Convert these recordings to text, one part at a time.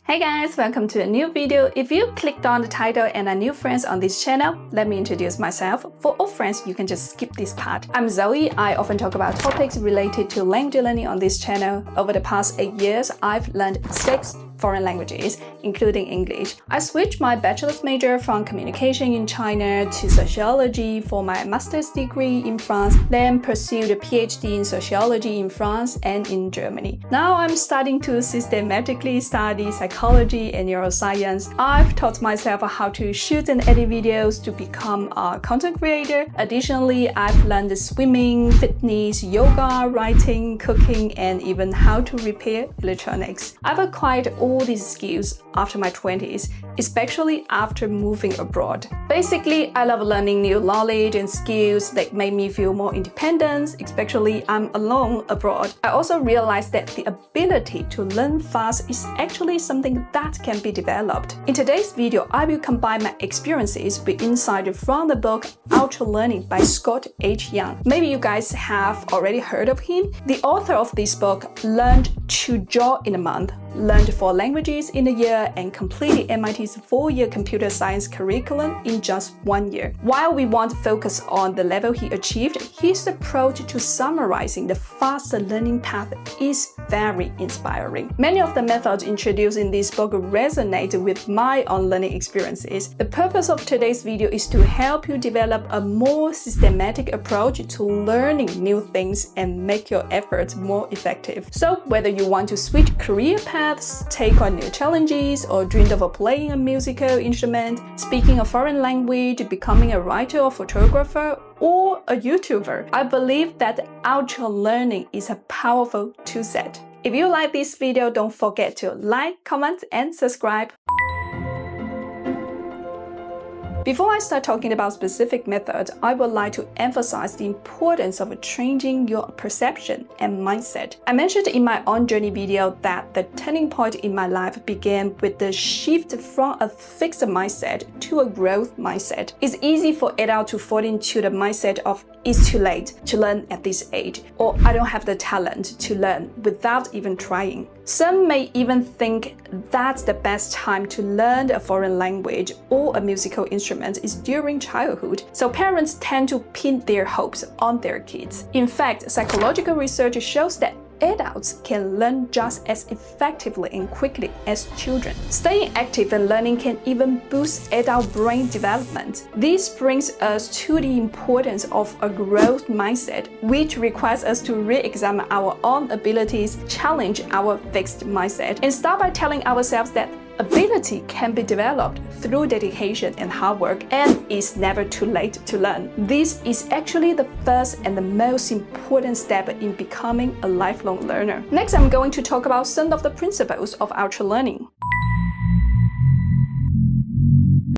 Hey guys, welcome to a new video. If you clicked on the title and are new friends on this channel, let me introduce myself. For old friends, you can just skip this part. I'm Zoe. I often talk about topics related to language learning on this channel. Over the past 8 years, I've learned 6 foreign languages, including English. I switched my bachelor's major from communication in China to sociology for my master's degree in France, then pursued a PhD in sociology in France and in Germany. Now I'm starting to systematically study psychology and neuroscience. I've taught myself how to shoot and edit videos to become a content creator. Additionally, I've learned swimming, fitness, yoga, writing, cooking, and even how to repair electronics. I've acquired all these skills after my 20s, especially after moving abroad. Basically, I love learning new knowledge and skills that make me feel more independent, especially I'm alone abroad. I also realized that the ability to learn fast is actually something that can be developed. In today's video, I will combine my experiences with insight from the book Ultralearning by Scott H. Young. Maybe you guys have already heard of him. The author of this book learned to draw in a month, learned 4 languages in a year, and completed MIT's 4-year computer science curriculum in just 1 year. While we want to focus on the level he achieved, his approach to summarizing the faster learning path is very inspiring. Many of the methods introduced in this book resonate with my own learning experiences. The purpose of today's video is to help you develop a more systematic approach to learning new things and make your efforts more effective. So whether you want to switch career paths, take on new challenges, or dreamed of playing a musical instrument, speaking a foreign language, becoming a writer or photographer, or a YouTuber, I believe that Ultralearning is a powerful toolset. If you like this video, don't forget to like, comment, and subscribe. Before I start talking about specific methods, I would like to emphasize the importance of changing your perception and mindset. I mentioned in my own journey video that the turning point in my life began with the shift from a fixed mindset to a growth mindset. It's easy for adults to fall into the mindset of it's too late to learn at this age, or I don't have the talent to learn without even trying. Some may even think that the best time to learn a foreign language or a musical instrument is during childhood, so parents tend to pin their hopes on their kids. In fact, psychological research shows that adults can learn just as effectively and quickly as children. Staying active and learning can even boost adult brain development. This brings us to the importance of a growth mindset, which requires us to re-examine our own abilities, challenge our fixed mindset, and start by telling ourselves that ability can be developed through dedication and hard work, and it's never too late to learn. This is actually the first and the most important step in becoming a lifelong learner. Next, I'm going to talk about some of the principles of Ultralearning.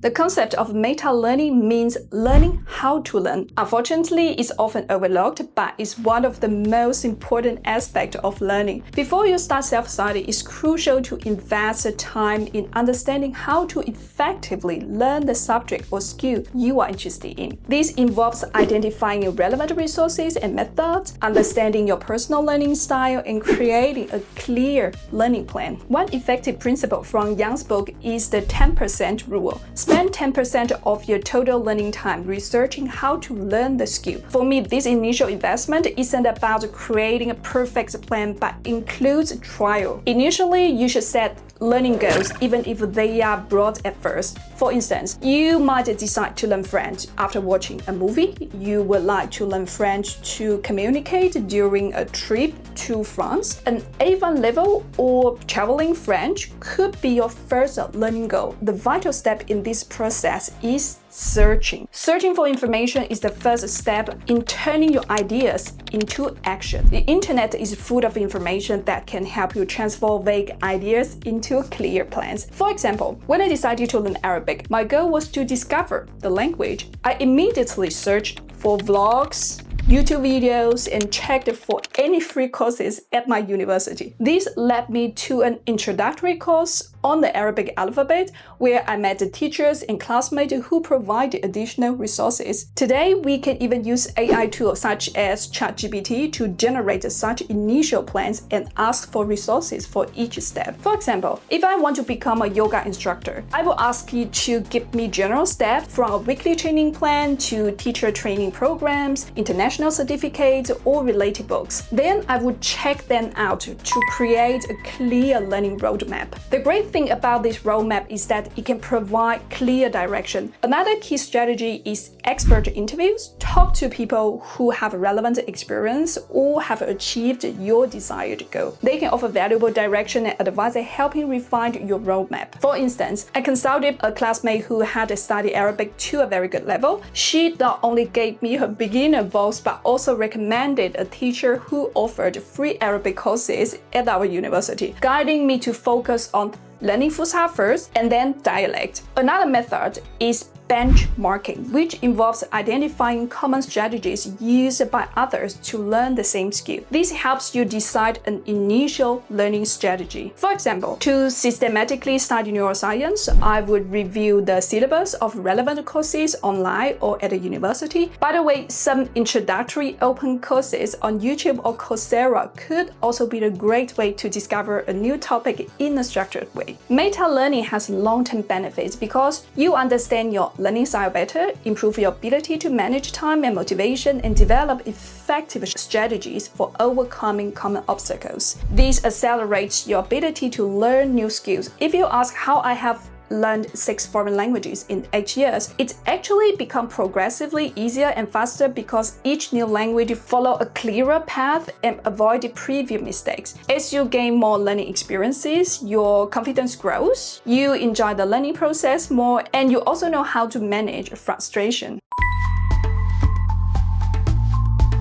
The concept of meta-learning means learning how to learn. Unfortunately, it's often overlooked, but it's one of the most important aspects of learning. Before you start self-study, it's crucial to invest time in understanding how to effectively learn the subject or skill you are interested in. This involves identifying relevant resources and methods, understanding your personal learning style, and creating a clear learning plan. One effective principle from Young's book is the 10% rule. Spend 10% of your total learning time researching how to learn the skill. For me, this initial investment isn't about creating a perfect plan, but includes trial. Initially, you should set learning goals, even if they are broad at first. For instance, you might decide to learn French after watching a movie. You would like to learn French to communicate during a trip to France. An A1 level or traveling French could be your first learning goal. The vital step in this process is searching. Searching for information is the first step in turning your ideas into action. The internet is full of information that can help you transform vague ideas into clear plans. For example, when I decided to learn Arabic, my goal was to discover the language. I immediately searched for vlogs, YouTube videos, and checked for any free courses at my university. This led me to an introductory course on the Arabic alphabet, where I met the teachers and classmates who provided additional resources. Today, we can even use AI tools such as ChatGPT to generate such initial plans and ask for resources for each step. For example, if I want to become a yoga instructor, I will ask you to give me general steps from a weekly training plan to teacher training programs, international certificates, or related books. Then I would check them out to create a clear learning roadmap. The great thing about this roadmap is that it can provide clear direction. Another key strategy is expert interviews. Talk to people who have relevant experience or have achieved your desired goal. They can offer valuable direction and advice helping refine your roadmap. For instance, I consulted a classmate who had studied Arabic to a very good level. She not only gave me her beginner voice but also recommended a teacher who offered free Arabic courses at our university, guiding me to focus on learning Fusha first and then dialect. Another method is benchmarking, which involves identifying common strategies used by others to learn the same skill. This helps you decide an initial learning strategy. For example, to systematically study neuroscience, I would review the syllabus of relevant courses online or at a university. By the way, some introductory open courses on YouTube or Coursera could also be a great way to discover a new topic in a structured way. Meta-learning has long-term benefits because you understand your learning style better, improve your ability to manage time and motivation, and develop effective strategies for overcoming common obstacles. This accelerates your ability to learn new skills. If you ask how I have learned 6 foreign languages in 8 years, it's actually become progressively easier and faster because each new language follows a clearer path and avoid previous mistakes. As you gain more learning experiences, your confidence grows, you enjoy the learning process more, and you also know how to manage frustration.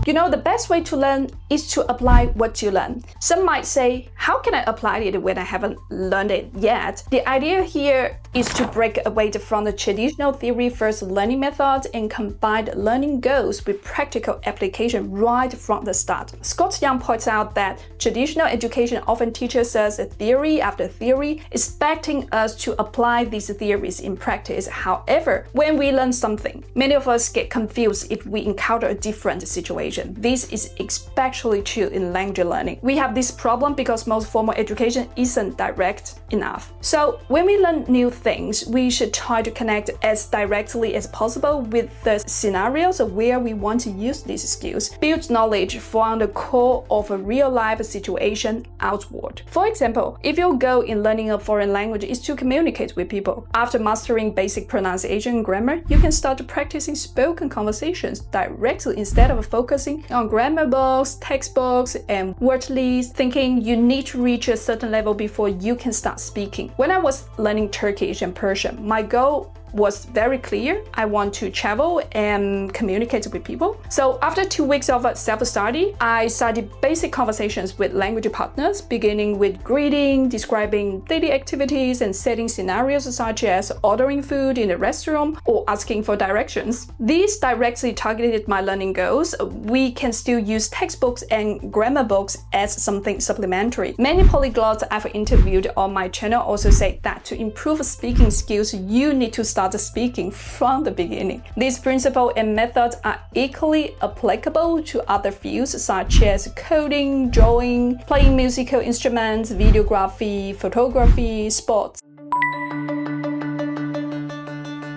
You know, the best way to learn is to apply what you learn. Some might say, how can I apply it when I haven't learned it yet? The idea here is to break away from the traditional theory-first learning methods and combine learning goals with practical application right from the start. Scott Young points out that traditional education often teaches us theory after theory, expecting us to apply these theories in practice. However, when we learn something, many of us get confused if we encounter a different situation. This is especially true in language learning. We have this problem because most formal education isn't direct enough. So when we learn new things, we should try to connect as directly as possible with the scenarios where we want to use these skills. Build knowledge from the core of a real-life situation outward. For example, if your goal in learning a foreign language is to communicate with people, after mastering basic pronunciation and grammar, you can start practicing spoken conversations directly instead of focusing on grammar books, textbooks, and word lists, thinking you need to reach a certain level before you can start speaking. When I was learning Turkish and Persian, my goal was very clear. I want to travel and communicate with people. So after 2 weeks of self-study, I started basic conversations with language partners, beginning with greeting, describing daily activities, and setting scenarios such as ordering food in a restaurant or asking for directions. These directly targeted my learning goals. We can still use textbooks and grammar books as something supplementary. Many polyglots I've interviewed on my channel also say that to improve speaking skills, you need to start speaking from the beginning. These principles and methods are equally applicable to other fields such as coding, drawing, playing musical instruments, videography, photography, sports.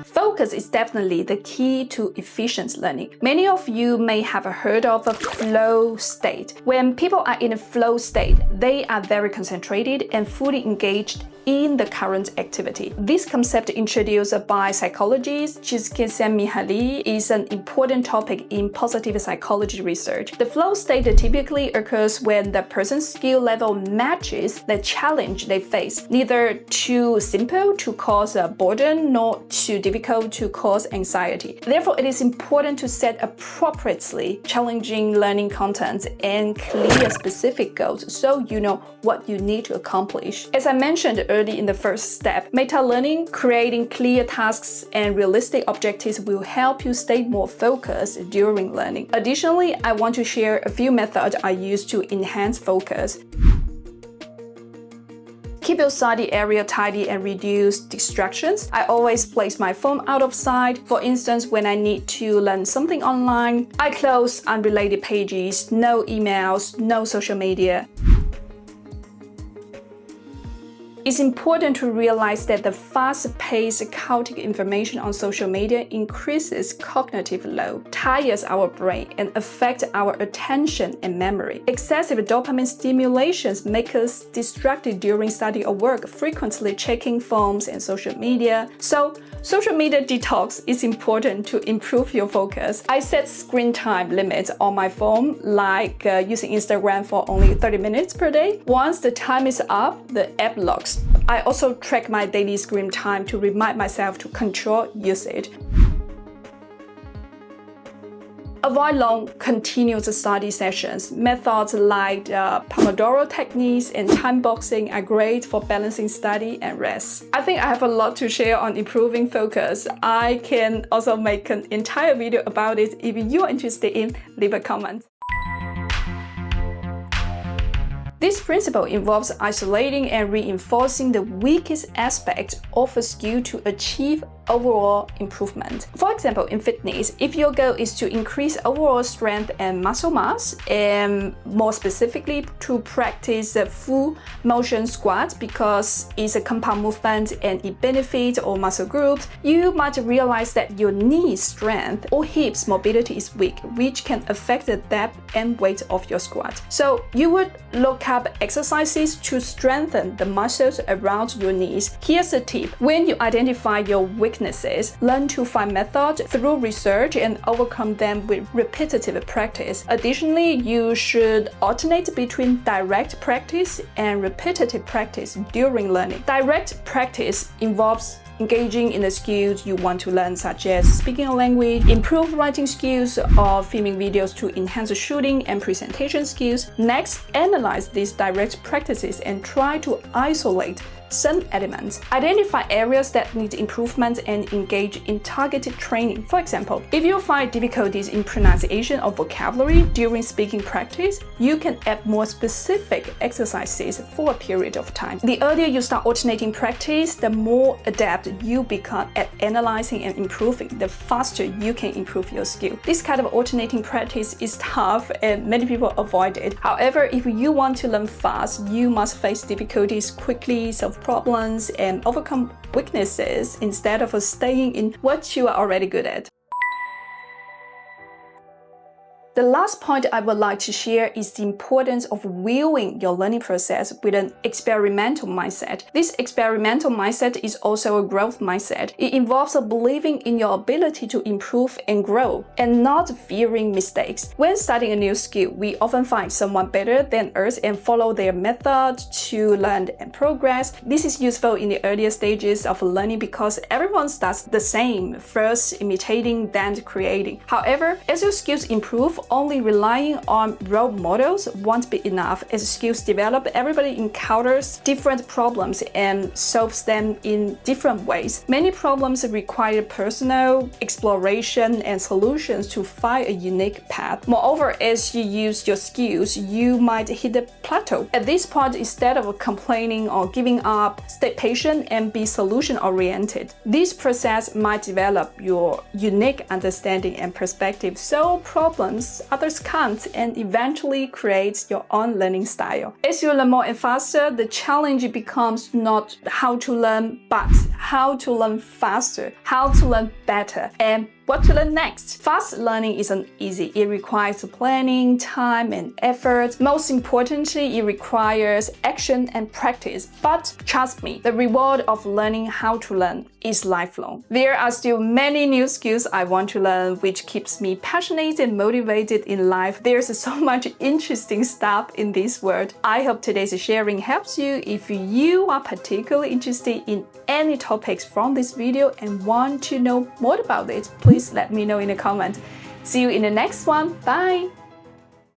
Focus is definitely the key to efficient learning. Many of you may have heard of a flow state. When people are in a flow state, they are very concentrated and fully engaged in the current activity. This concept introduced by psychologist Csikszentmihalyi is an important topic in positive psychology research. The flow state typically occurs when the person's skill level matches the challenge they face, neither too simple to cause a burden nor too difficult to cause anxiety. Therefore, it is important to set appropriately challenging learning contents and clear specific goals so you know what you need to accomplish. As I mentioned early in the first step, meta-learning, creating clear tasks and realistic objectives will help you stay more focused during learning. Additionally, I want to share a few methods I use to enhance focus. Keep Keep your study area tidy and reduce distractions. I always place my phone out of sight. For instance, when I need to learn something online, I close unrelated pages, no emails, no social media. It's important to realize that the fast-paced chaotic information on social media increases cognitive load, tires our brain, and affects our attention and memory. Excessive dopamine stimulations make us distracted during study or work, frequently checking phones and social media. So, social media detox is important to improve your focus. I set screen time limits on my phone, like using Instagram for only 30 minutes per day. Once the time is up, the app locks. I also track my daily screen time to remind myself to control usage. Avoid long, continuous study sessions. Methods like Pomodoro techniques and time boxing are great for balancing study and rest. I think I have a lot to share on improving focus. I can also make an entire video about it. If you are interested in, leave a comment. This principle involves isolating and reinforcing the weakest aspect of a skill to achieve overall improvement. For example, in fitness, if your goal is to increase overall strength and muscle mass, and more specifically to practice a full motion squat because it's a compound movement and it benefits all muscle groups, you might realize that your knee strength or hips mobility is weak, which can affect the depth and weight of your squat. So you would look up exercises to strengthen the muscles around your knees. Here's a tip. When you identify your weaknesses, learn to find methods through research and overcome them with repetitive practice. Additionally, you should alternate between direct practice and repetitive practice during learning. Direct practice involves engaging in the skills you want to learn, such as speaking a language, improve writing skills, or filming videos to enhance shooting and presentation skills. Next, analyze these direct practices and try to isolate some elements. Identify areas that need improvement and engage in targeted training. For example, if you find difficulties in pronunciation or vocabulary during speaking practice, you can add more specific exercises for a period of time. The earlier you start alternating practice, the more adept you become at analyzing and improving, the faster you can improve your skill. This kind of alternating practice is tough and many people avoid it. However, if you want to learn fast, you must face difficulties quickly, solve problems, and overcome weaknesses instead of staying in what you are already good at. The last point I would like to share is the importance of viewing your learning process with an experimental mindset. This experimental mindset is also a growth mindset. It involves believing in your ability to improve and grow, and not fearing mistakes. When studying a new skill, we often find someone better than us and follow their method to learn and progress. This is useful in the earlier stages of learning because everyone starts the same, first imitating, then creating. However, as your skills improve, only relying on role models won't be enough. As skills develop, everybody encounters different problems and solves them in different ways. Many problems require personal exploration and solutions to find a unique path. Moreover, as you use your skills, you might hit a plateau. At this point, instead of complaining or giving up, stay patient and be solution-oriented. This process might develop your unique understanding and perspective, so problems others can't, and eventually create your own learning style. As you learn more and faster, the challenge becomes not how to learn, but how to learn faster, how to learn better, and what to learn next. Fast learning isn't easy. It requires planning, time, and effort. Most importantly, it requires action and practice. But trust me, the reward of learning how to learn is lifelong. There are still many new skills I want to learn, which keeps me passionate and motivated in life. There's so much interesting stuff in this world. I hope today's sharing helps you. If you are particularly interested in any topics from this video and want to know more about it, please let me know in the comments. See you in the next one. Bye!